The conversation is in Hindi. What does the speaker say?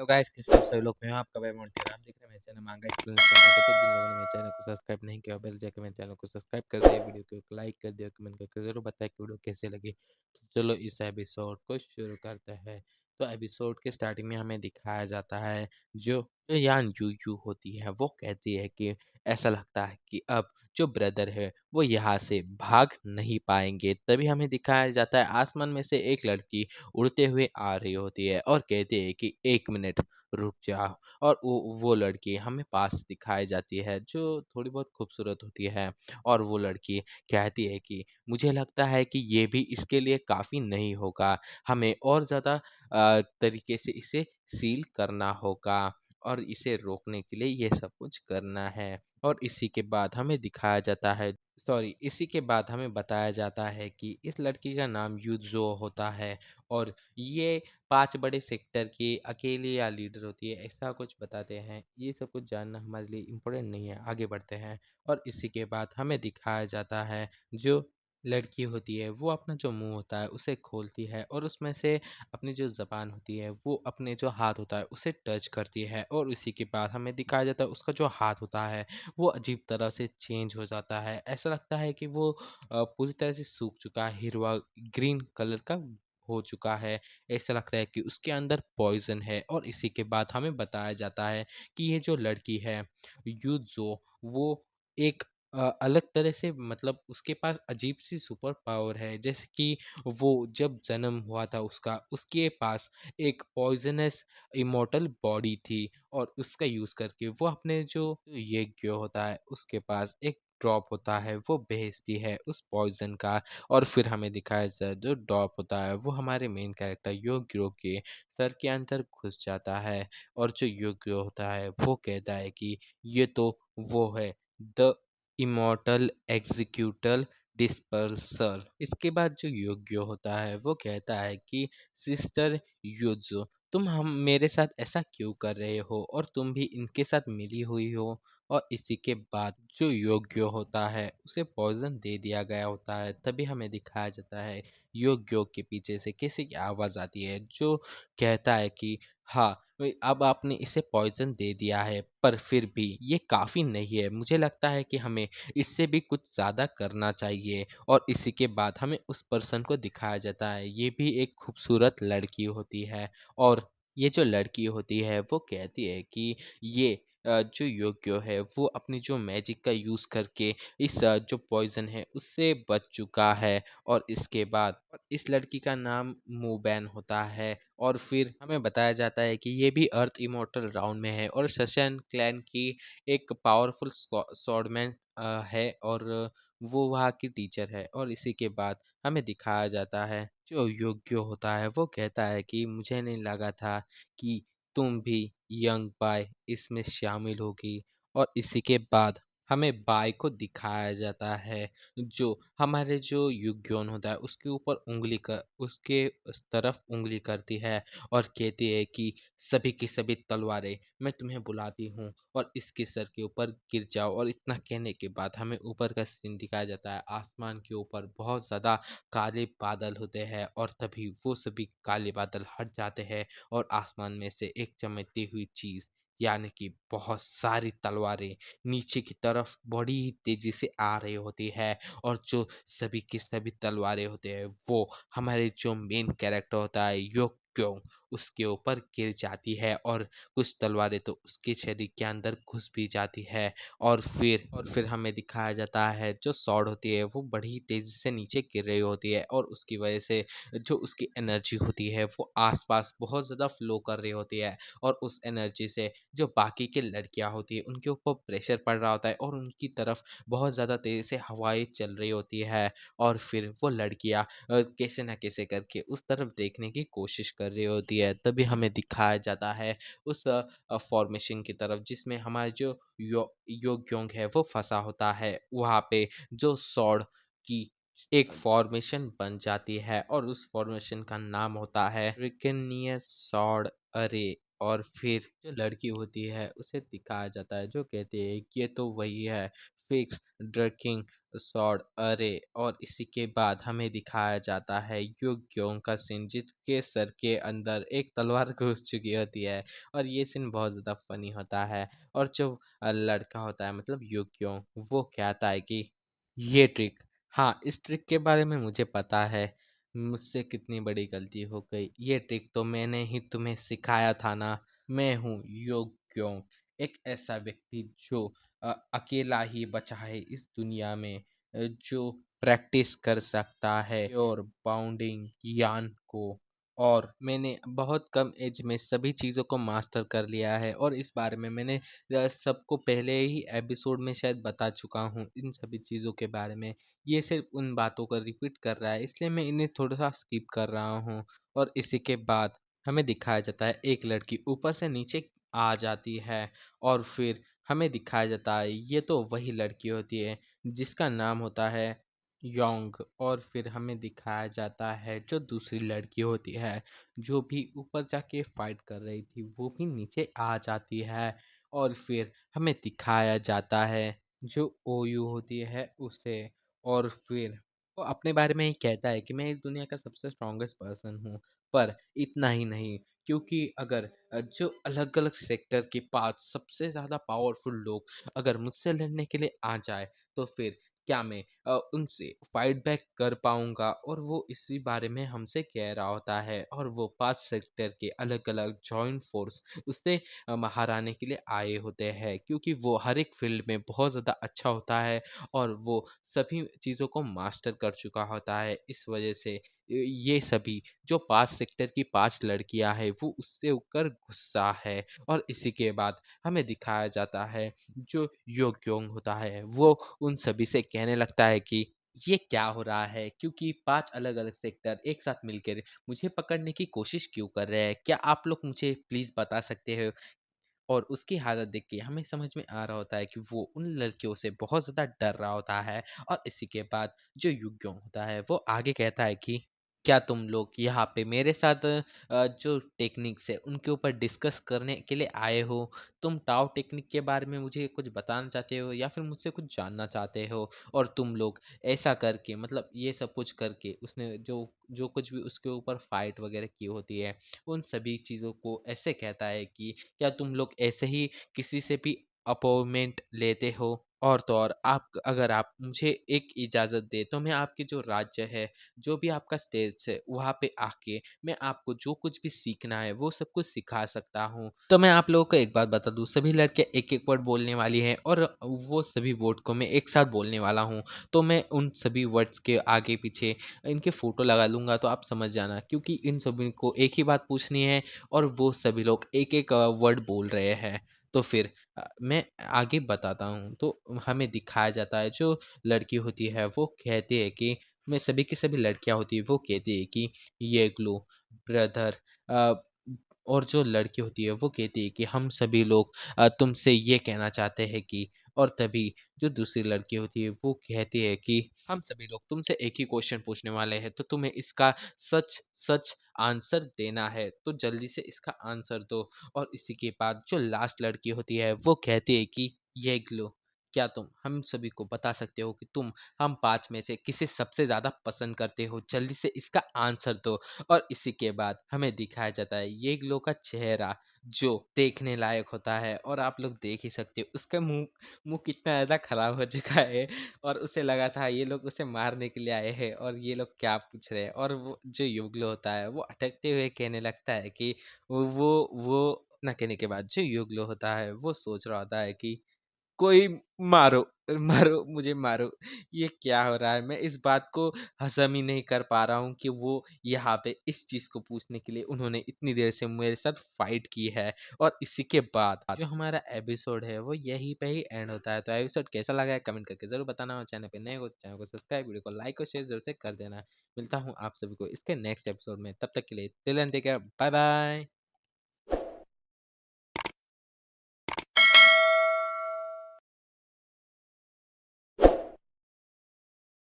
हेलो गाइस, कैसे हो सभी लोग। मैं हूं आपका भाई मोंटी। आप देख रहे हैं मेरे चैनल मांगा एक्सप्लेनेशन। अभी तक जिन लोगों ने मेरे चैनल को सब्सक्राइब नहीं किया, बेल जाकर मेरे चैनल को सब्सक्राइब कर दिया, वीडियो को लाइक कर दिया, कमेंट करके जरूर बताएं कि वीडियो कैसे लगी। तो चलो इस एपिसोड को शुरू करते हैं। तो एपिसोड के स्टार्टिंग में हमें दिखाया जाता है जो यान यू यू होती है, वो कहती है कि ऐसा लगता है कि अब जो ब्रदर है वो यहाँ से भाग नहीं पाएंगे। तभी हमें दिखाया जाता है आसमान में से एक लड़की उड़ते हुए आ रही होती है और कहती है कि 1 मिनट रुक जाओ। और वो लड़की हमें पास दिखाई जाती है जो थोड़ी बहुत खूबसूरत होती है। और वो लड़की कहती है कि मुझे लगता है कि ये भी इसके लिए काफ़ी नहीं होगा, हमें और ज़्यादा तरीके से इसे सील करना होगा और इसे रोकने के लिए ये सब कुछ करना है। और इसी के बाद हमें दिखाया जाता है, सॉरी, इसी के बाद हमें बताया जाता है कि इस लड़की का नाम यूज़ो होता है और ये 5 बड़े सेक्टर की अकेली या लीडर होती है, ऐसा कुछ बताते हैं। ये सब कुछ जानना हमारे लिए इम्पोर्टेंट नहीं है, आगे बढ़ते हैं। और इसी के बाद हमें दिखाया जाता है जो लड़की होती है वो अपना जो मुंह होता है उसे खोलती है और उसमें से अपनी जो ज़बान होती है वो अपने जो हाथ होता है उसे टच करती है। और इसी के बाद हमें दिखाया जाता है उसका जो हाथ होता है वो अजीब तरह से चेंज हो जाता है। ऐसा लगता है कि वो पूरी तरह से सूख चुका है, हिरवा ग्रीन कलर का हो चुका है। ऐसा लगता है कि उसके अंदर पॉइज़न है। और इसी के बाद हमें बताया जाता है कि ये जो लड़की है यूज़ो, वो एक अलग तरह से, मतलब उसके पास अजीब-सी सुपर पावर है। जैसे कि वो जब जन्म हुआ था उसका, उसके पास एक पॉइज़नस इमॉर्टल बॉडी थी और उसका यूज़ करके वो अपने जो यज्ञ होता है उसके पास एक ड्रॉप होता है, वो भेजती है उस पॉइज़न का। और फिर हमें दिखाया जाए जो ड्रॉप होता है वो हमारे मेन कैरेक्टर योगियो के सर के अंदर घुस जाता है। और जो योगियो होता है वो कहता है कि ये तो वो है, द इमॉर्टल एग्जीक्यूटल डिस्पर्सर। इसके बाद जो योग्यो होता है वो कहता है कि सिस्टर युजो, तुम हम मेरे साथ ऐसा क्यों कर रहे हो और तुम भी इनके साथ मिली हुई हो। और इसी के बाद जो योग्यो होता है उसे पॉइजन दे दिया गया होता है। तभी हमें दिखाया जाता है योग्यो के पीछे से किसी की आवाज़ आती है जो कहता है कि हाँ, अब आपने इसे पॉइजन दे दिया है पर फिर भी ये काफ़ी नहीं है, मुझे लगता है कि हमें इससे भी कुछ ज़्यादा करना चाहिए। और इसी के बाद हमें उस पर्सन को दिखाया जाता है, ये भी एक खूबसूरत लड़की होती है। और ये जो लड़की होती है वो कहती है कि ये जो योग्य है वो अपनी जो मैजिक का यूज़ करके इस जो पॉइज़न है उससे बच चुका है। और इसके बाद और इस लड़की का नाम मूबैन होता है। और फिर हमें बताया जाता है कि ये भी अर्थ इमॉर्टल राउंड में है और शशन क्लैन की एक पावरफुल स्वॉर्डमैन है और वो वहाँ की टीचर है। और इसी के बाद हमें दिखाया जाता है जो योग्य होता है वो कहता है कि मुझे नहीं लगा था कि तुम भी यंग बाय इसमें शामिल होगी। और इसी के बाद हमें बाय को दिखाया जाता है जो हमारे जो युग्योन होता है उसके ऊपर उंगली कर, उसके उस तरफ उंगली करती है और कहती है कि सभी की सभी तलवारें मैं तुम्हें बुलाती हूँ और इसके सर के ऊपर गिर जाओ। और इतना कहने के बाद हमें ऊपर का सीन दिखाया जाता है, आसमान के ऊपर बहुत ज़्यादा काले बादल होते हैं और तभी वो सभी काले बादल हट जाते हैं और आसमान में से एक चमकती हुई चीज़, यानी कि बहुत सारी तलवारें नीचे की तरफ बड़ी ही तेजी से आ रही होती है। और जो सभी की सभी तलवारें होते हैं वो हमारे जो मेन कैरेक्टर होता है योक्योंग, उसके ऊपर गिर जाती है और कुछ तलवारें तो उसके शरीर के अंदर घुस भी जाती है। और फिर हमें दिखाया जाता है जो सॉर्ड होती है वो बड़ी तेजी से नीचे गिर रही होती है और उसकी वजह से जो उसकी एनर्जी होती है वो आसपास बहुत ज़्यादा फ्लो कर रही होती है। और उस एनर्जी से जो बाकी की लड़कियां होती है उनके ऊपर प्रेशर पड़ रहा होता है और उनकी तरफ बहुत ज़्यादा तेज़ी से हवाएं चल रही होती है। और फिर वो लड़कियां कैसे ना कैसे करके उस तरफ देखने की कोशिश कर रही होती है। तभी हमें दिखाया जाता है उस फॉर्मेशन की तरफ जिसमें हमारे जो यो ग्योंग है वो फंसा होता है। वहाँ पे जो सॉर्ड की एक फॉर्मेशन बन जाती है और उस फॉर्मेशन का नाम होता है रिकनियस सॉर्ड अरे। और फिर जो लड़की होती है उसे दिखाया जाता है जो कहती है कि ये तो वही है। फिक्स ड्रकिंग सॉर्ड अरे। और इसी के बाद हमें दिखाया जाता है युग्योंग का सीन, जिसके सर के अंदर एक तलवार घुस चुकी होती है। और ये सीन बहुत ज़्यादा फनी होता है। और जो लड़का होता है मतलब युग्योंग, वो कहता है कि ये ट्रिक, हाँ इस ट्रिक के बारे में मुझे पता है, मुझसे कितनी बड़ी गलती हो गई। ये ट्रिक तो मैंने ही तुम्हें सिखाया था ना। मैं हूँ योग्योंग, एक ऐसा व्यक्ति जो अकेला ही बचा है इस दुनिया में, जो प्रैक्टिस कर सकता है और बाउंडिंग ज्ञान को। और मैंने बहुत कम एज में सभी चीज़ों को मास्टर कर लिया है। और इस बारे में मैंने सबको पहले ही एपिसोड में शायद बता चुका हूँ इन सभी चीज़ों के बारे में। ये सिर्फ उन बातों को रिपीट कर रहा है, इसलिए मैं इन्हें थोड़ा सा स्किप कर रहा हूँ। और इसी के बाद हमें दिखाया जाता है एक लड़की ऊपर से नीचे आ जाती है। और फिर हमें दिखाया जाता है ये तो वही लड़की होती है जिसका नाम होता है योंग। और फिर हमें दिखाया जाता है जो दूसरी लड़की होती है, जो भी ऊपर जाके फाइट कर रही थी, वो भी नीचे आ जाती है। और फिर हमें दिखाया जाता है जो ओयू होती है उसे। और फिर वो अपने बारे में ही कहता है कि मैं इस दुनिया का सबसे स्ट्रॉन्गेस्ट पर्सन हूँ। पर इतना ही नहीं, क्योंकि अगर जो अलग अलग सेक्टर के पास सबसे ज़्यादा पावरफुल लोग अगर मुझसे लड़ने के लिए आ जाए, तो फिर क्या मैं उनसे फाइट बैक कर पाऊंगा। और वो इसी बारे में हमसे कह रहा होता है। और वो 5 सेक्टर के अलग अलग जॉइंट फोर्स उससे हराने के लिए आए होते हैं, क्योंकि वो हर एक फील्ड में बहुत ज़्यादा अच्छा होता है। और वो सभी चीज़ों को मास्टर कर चुका होता है। इस वजह से ये सभी जो 5 सेक्टर की 5 लड़कियां हैं वो उससे ऊपर गुस्सा है। और इसी के बाद हमें दिखाया जाता है जो यो क्योंग होता है वो उन सभी से कहने लगता है कि ये क्या हो रहा है, क्योंकि 5 अलग अलग सेक्टर एक साथ मिलकर मुझे पकड़ने की कोशिश क्यों कर रहे हैं, क्या आप लोग मुझे प्लीज़ बता सकते हो। और उसकी हालत देख के हमें समझ में आ रहा होता है कि वो उन लड़कियों से बहुत ज़्यादा डर रहा होता है। और इसी के बाद जो युग्योंग होता है वो आगे कहता है कि क्या तुम लोग यहाँ पे मेरे साथ जो टेक्निक्स है उनके ऊपर डिस्कस करने के लिए आए हो। तुम टाओ टेक्निक के बारे में मुझे कुछ बताना चाहते हो या फिर मुझसे कुछ जानना चाहते हो। और तुम लोग ऐसा करके मतलब ये सब कुछ करके उसने जो जो कुछ भी उसके ऊपर फाइट वगैरह की होती है, उन सभी चीज़ों को ऐसे कहता है कि क्या तुम लोग ऐसे ही किसी से भी अपॉइंटमेंट लेते हो। और तो और आप अगर आप मुझे एक इजाज़त दे तो मैं आपके जो राज्य है, जो भी आपका स्टेट्स है, वहाँ पे आके मैं आपको जो कुछ भी सीखना है वो सब कुछ सिखा सकता हूँ। तो मैं आप लोगों को एक बात बता दूँ, सभी लड़के एक एक वर्ड बोलने वाली हैं और वो सभी वर्ड को मैं एक साथ बोलने वाला हूँ। तो मैं उन सभी वर्ड्स के आगे पीछे इनके फ़ोटो लगा लूँगा, तो आप समझ जाना, क्योंकि इन सभी को एक ही बात पूछनी है और वो सभी लोग एक-एक वर्ड बोल रहे हैं। तो फिर मैं आगे बताता हूँ। तो हमें दिखाया जाता है जो लड़की होती है वो कहती है कि मैं सभी की सभी लड़कियाँ होती है वो कहती है कि ये ग्लो ब्रदर। अ, और जो लड़की होती है वो कहती है कि हम सभी लोग तुमसे ये कहना चाहते हैं कि। और तभी जो दूसरी लड़की होती है वो कहती है कि हम सभी लोग तुमसे एक ही क्वेश्चन पूछने वाले हैं, तो तुम्हें इसका सच सच आंसर देना है, तो जल्दी से इसका आंसर दो। और इसी के बाद जो लास्ट लड़की होती है वो कहती है कि ये ग्लो, क्या तुम हम सभी को बता सकते हो कि तुम हम 5 में से किसे सबसे ज़्यादा पसंद करते हो, जल्दी से इसका आंसर दो। और इसी के बाद हमें दिखाया जाता है ये ग्लो का चेहरा, जो देखने लायक होता है। और आप लोग देख ही सकते हो उसका मुंह मुंह कितना ज़्यादा खराब हो चुका है। और उसे लगा था ये लोग उसे मारने के लिए आए हैं और ये लोग क्या पूछ रहे हैं। और वो जो युगलो होता है वो अटकते हुए कहने लगता है कि वो ना कहने के बाद जो युगलो होता है वो सोच रहा होता है कि कोई मारो, मारो, मुझे मारो। ये क्या हो रहा है? मैं इस बात को हज़म ही नहीं कर पा रहा हूँ कि वो यहाँ पे इस चीज़ को पूछने के लिए उन्होंने इतनी देर से मेरे साथ फ़ाइट की है। और इसी के बाद जो हमारा एपिसोड है वो यहीं पे ही एंड होता है। तो एपिसोड कैसा लगा है कमेंट करके ज़रूर बताना। और चैनल पे नए हो तो चैनल को सब्सक्राइब, वीडियो को लाइक और शेयर ज़रूर से कर देना। मिलता हूँ आप सभी को इसके नेक्स्ट एपिसोड में, तब तक के लिए till then take care, bye bye.